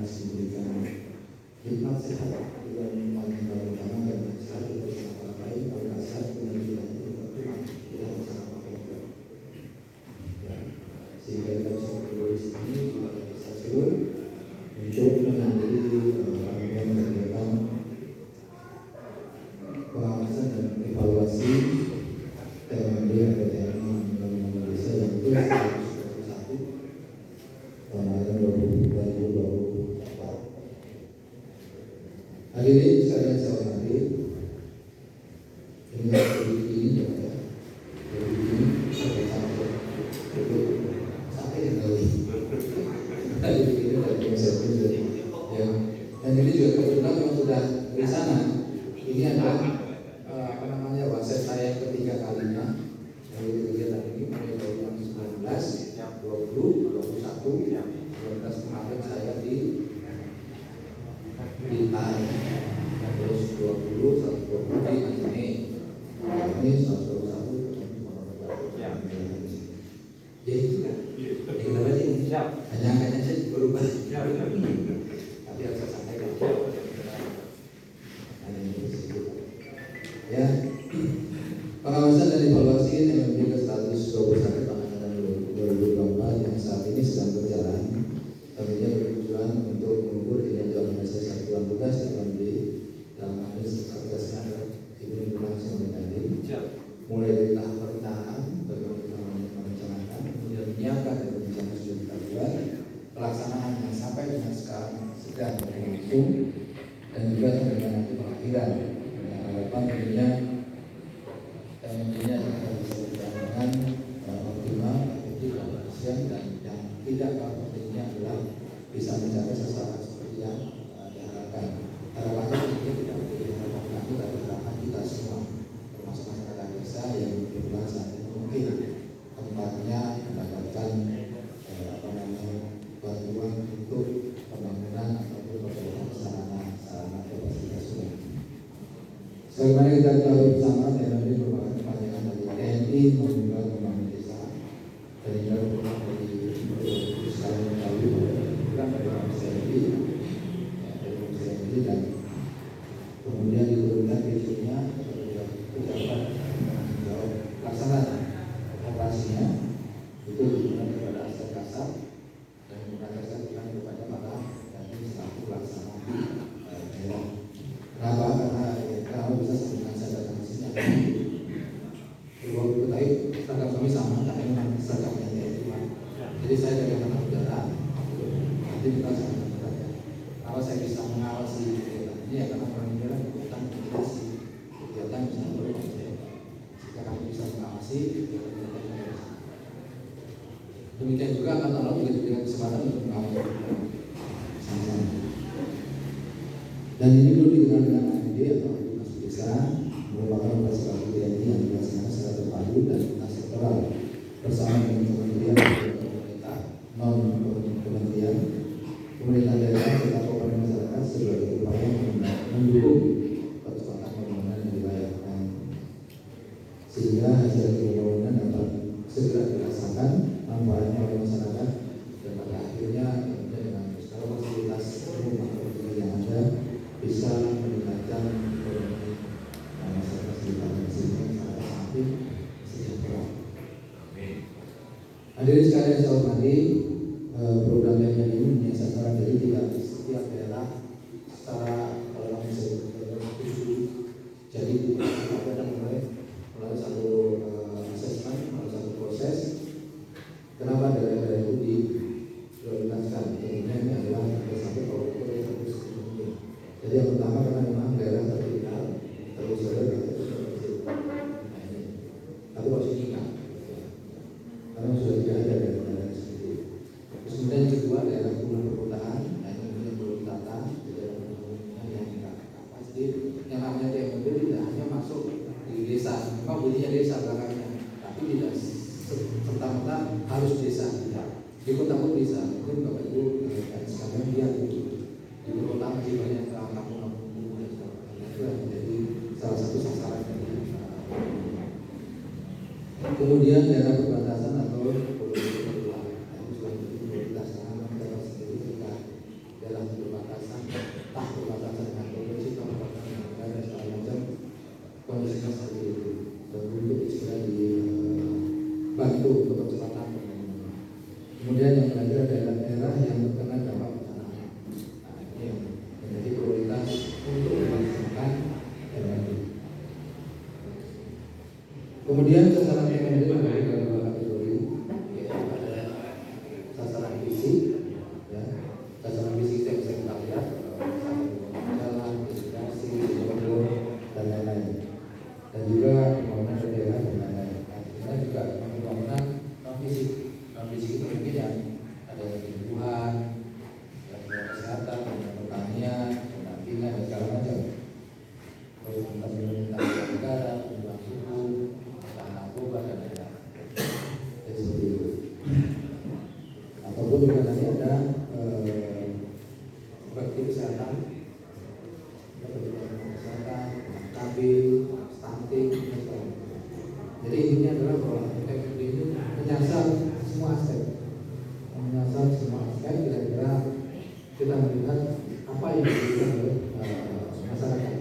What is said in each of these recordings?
masih diberikan hikmat sehat juga minuman yang utama dan sehat itu bersama orang lain. Kalau tidak sehat dengan tidak berkurang tidak bisa apa-apa. Sehingga kita bisa menulis ini juga bisa seluruh untuk mengambil yang mengerjakan pengawasan dan evaluasi TMD atau TMI Undang-Undang Desa yang itu 121 tahun 2024. Hadirin sekalian saya hormati, ini ya ya, ini sampai yang kali. Tadi ini dari konsep ya. Dan ini juga kebetulan yang sudah di sana. Ini adalah wasit saya ketiga kalinya dari kegiatan ini mulai dari yang 19, 20, 21, 12 kemarin saya di Blitar, terus 20, 120 di sini, ini 121 ya itu kan kita baca ini hanya angkanya saja berubah tapi harus saya sampaikan ya. Pengawasan dan evaluasi TMB ke status 21 penanganan 2024 yang saat ini sedang berjalan tentunya bertujuan untuk mengukur kinerja organisasi satuan tugas TMB dalam administrasinya ini langsung tadi mulai dari tahap perencanaan bagaimana kita merencanakan, kemudian menyiapkan dan rencana sudah kita buat, pelaksanaan yang sampai dengan sekarang sedang berlangsung dan juga sampai dengan nanti pengakhiran. Harapan tentunya TMB-nya akan bisa berjalan dengan optimal, efektif, dan efisien, dan yang tidak kalah pentingnya adalah bisa mencapai sasaran seperti yang diharapkan. Harapannya tentunya tidak menjadi harapan kami, tapi harapan kita semua, termasuk masyarakat desa yang kebetulan saat ini mungkin tempatnya mendapatkan bantuan untuk pembangunan ataupun perbaikan sarana fasilitas umum. Sebagaimana kita ketahui bersama, TMB merupakan kepanjangan dari TNI maupun juga pembangunan desa. Dan ini merupakan dari sekali mengetahui program dari TNI, dan kemudian diturunkan visionya kepada pejabat menjawab pelaksanaan operasinya itu diberikan kepada aset kasar dan kemudian kasar diberikan kepada para dari selaku pelaksana di daerah. Kenapa? Karena bisa sebenarnya saya datang ke sini kedua ketahui seragam kami sama, tapi memang seragamnya TNI. Jadi saya dari angkatan udara nanti kita sangat berat. Kalau saya bisa mengawasi kegiatan ini ya karena orang ini kegiatan komunikasi, kegiatan misalnya berkomunikasi. Jika kami bisa mengawasi kegiatan yang ada. Demikian juga akan Allah juga diberikan kesempatan untuk mengawasi sama-sama. Dan ini dulu dikenal dengan AMD atau Masuk Desa, merupakan operasi bakti TNI yang dilaksanakan secara terpadu dan lintas sektoral bersama dengan kementerian dan pemerintah non kementerian, pemerintah daerah serta komponen masyarakat sebagai upaya mendukung percepatan pembangunan di wilayah lain, sehingga hasil pembangunan dapat segera dirasakan manfaatnya oleh masyarakat dan pada akhirnya dengan segala fasilitas umum atau yang ada bisa meningkatkan ekonomi masyarakat sekitar sehingga masyarakat semakin sejahtera. Hadirin sekalian saya hormati, program yang ini punya sasaran dari tidak setiap daerah secara langsung jadi ada mulai satu asesmen, mulai satu proses. Kenapa daerah-daerah itu diprioritaskan? Tentunya ini adalah sampai kalau itu harus dipenuhi. Jadi yang pertama karena memang daerah tertinggal, terus ada nah ini, tapi harus diingat karena sudah tidak ada daerah seperti itu. Terus kemudian yang kedua daerah perkotaan, nah ini yang belum ditata, daerah perkotaan yang tidak pasti. Yang namanya TMB tidak hanya masuk di desa, memang bunyinya desa belakangnya, tapi tidak serta-merta harus desa tidak. Di kota pun bisa, mungkin Bapak Ibu dan sekalian lihat itu di kota masih banyak kampung-kampung kumuh dan sebagainya. Itu yang menjadi salah satu sasaran dari kemudian daerah perbatasan atau pulau-pulau itu sudah menjadi prioritas karena daerah sendiri ketika daerah seperti kesehatan, KB, stunting, dan sebagainya. Jadi intinya adalah bahwa TMD ini menyasar semua aspek, kira-kira kita melihat apa yang dibutuhkan oleh masyarakat.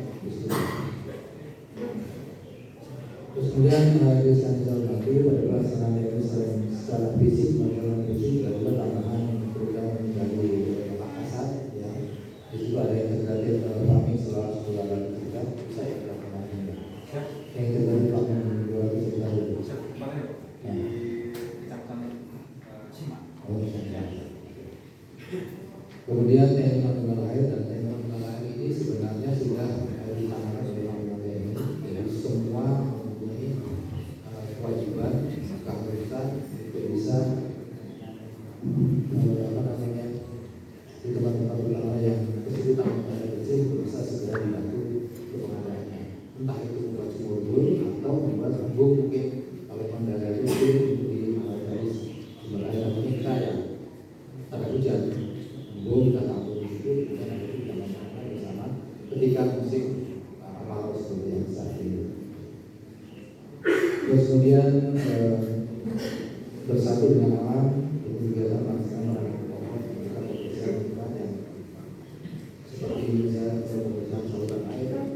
Terus kemudian di sana nanti pada pelaksanaan ini secara fisik maupun fisik adalah tambahan program dari Makassar, ya. Di situ ada yang terkait farming selama 10 bulan juga bisa kita kembangkan. Yang terkait farming 2 juta dulu. Kemudian TNI Angkatan Laut dan TNI Angkatan Laut ini sebenarnya sudah ditangani oleh Panglima TNI. Jadi semua mempunyai kewajiban keanggotaan untuk bisa di tempat-tempat ulama yang kesulitan mengenai bersih bisa segera dibantu untuk pengadaannya. Entah itu membuat sumur atau membuat embung, mungkin kalau mendadak itu dari sumber air yang meningkat ya ada hujan. Kita tampung itu bukan ada di dalam bersama ketika musim kemarau seperti yang saat ini. Terus kemudian bersatu dengan alam itu kegiatan melaksanakan pokok meningkatkan kebersihan lingkungan yang seperti misalnya pembersihan saluran air dan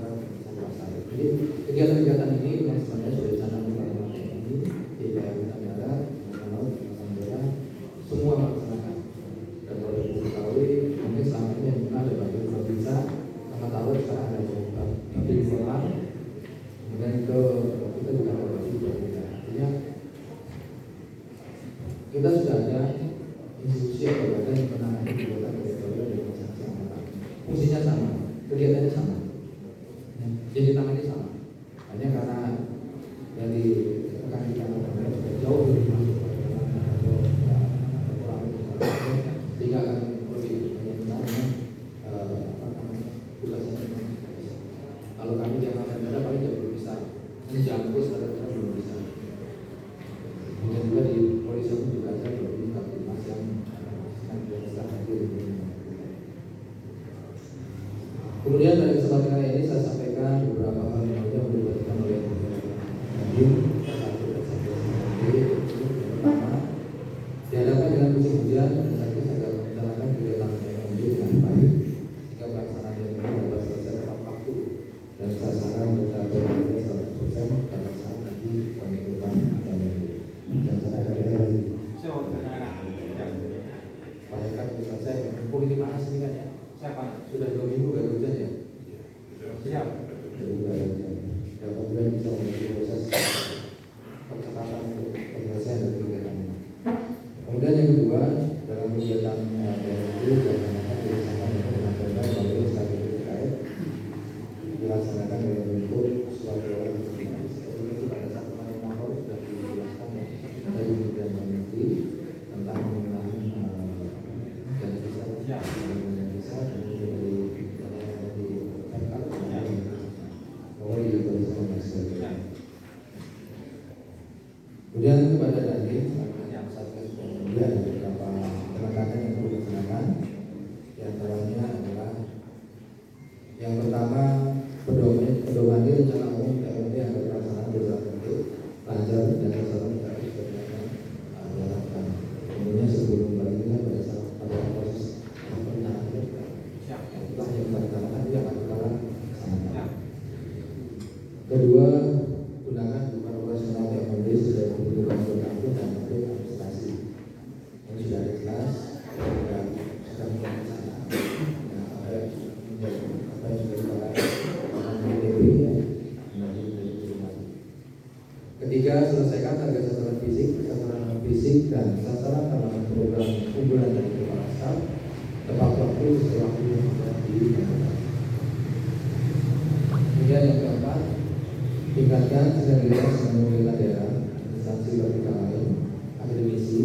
saluran air. Jadi kegiatan-kegiatan ini yang sebenarnya sudah dicanangkan oleh TNI, TPA Angkatan Darat, Angkatan Laut, Angkatan Udara, semua melaksanakan. Dan kalau ibu ketahui, mungkin selama ini yang pernah ada bagi provinsi, Angkatan Laut sekarang ada bagi kolam, kemudian itu kita juga ada bagi provinsi. Artinya kita sudah ada institusi atau badan yang menangani kegiatan teritorial dan masyarakat. Fungsinya sama, kegiatannya sama, jadi tangannya sama. Hanya karena dari rekan kita jauh lebih masuk sehingga akan lebih menyenangkan tugasnya. Kalau kami di Angkatan Darat paling belum bisa menjangkau secara belum bisa. Mungkin juga di polisi pun juga ada lebih kapasitas yang biasa hadir. Kemudian dari kesempatan kali ini saya sampaikan beberapa hal yang dibuatkan oleh Nadiem. Pertama, dihadapkan dengan musim hujan, melaksanakan kegiatan TMB dengan baik sehingga pelaksanaan TMB dapat selesai tepat waktu dan sasaran mencapai 100% pada saat nanti pengikutan TMB. Dan saya akan bayangkan selesai mumpung ini panas ini kan ya. Siapa? Sudah 2 minggu gak hujan ya? Siap. Dapat bulan bisa memiliki proses percepatan untuk penyelesaian dari kegiatan ini. Kemudian yang kedua, dalam kegiatan TMB dilaksanakan dengan benar melalui SKP terkait dilaksanakan dengan bentuk suatu seperti itu pada saat kemarin motor sudah dijelaskan dari Kementerian Dalam Negeri tentang penggunaan dana desa dan kemudian kepada Nadiem yang Satgas kemudian ada beberapa penekanan yang perlu dilaksanakan. Di antaranya adalah yang pertama pedomani rencana umum TMB yang berpelaksanaan beberapa bentuk lancar dan sasaran tidak dilakukan. Kemudian sebelum berlanjutnya pada proses perencanaan itulah yang pertama yang akan kita laksanakan. Kedua, gunakan bukan operasional TMB sudah dibutuhkan berkaitan dan administrasi yang sudah jelas dan sudah menjadi sana. Apa yang sudah kita lakukan. Ketiga, selesaikan target sasaran fisik dan sasaran tambahan program unggulan dari kepala staf tepat waktu sesuai waktu yang sudah ditentukan. Kemudian yang keempat, tingkatkan sinergitas dengan pemerintah daerah, instansi vertikal lain, akademisi,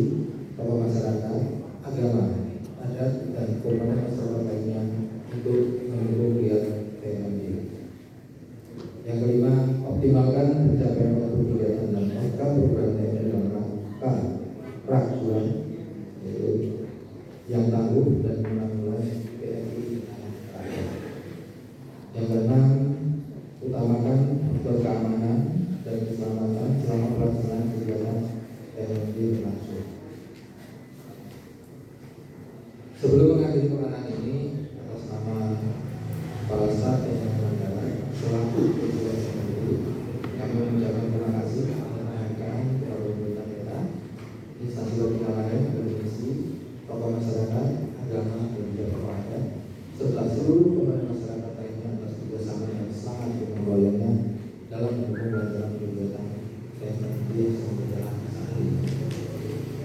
tokoh masyarakat, agama, adat, dan komponen masyarakat lainnya untuk mendukung kegiatan TMB. Yang kelima, optimalkan pencapaian waktu kegiatan dan angka program TMB dalam rangka prajuan, yaitu yang tangguh dan menanggulangi TNI Sebelum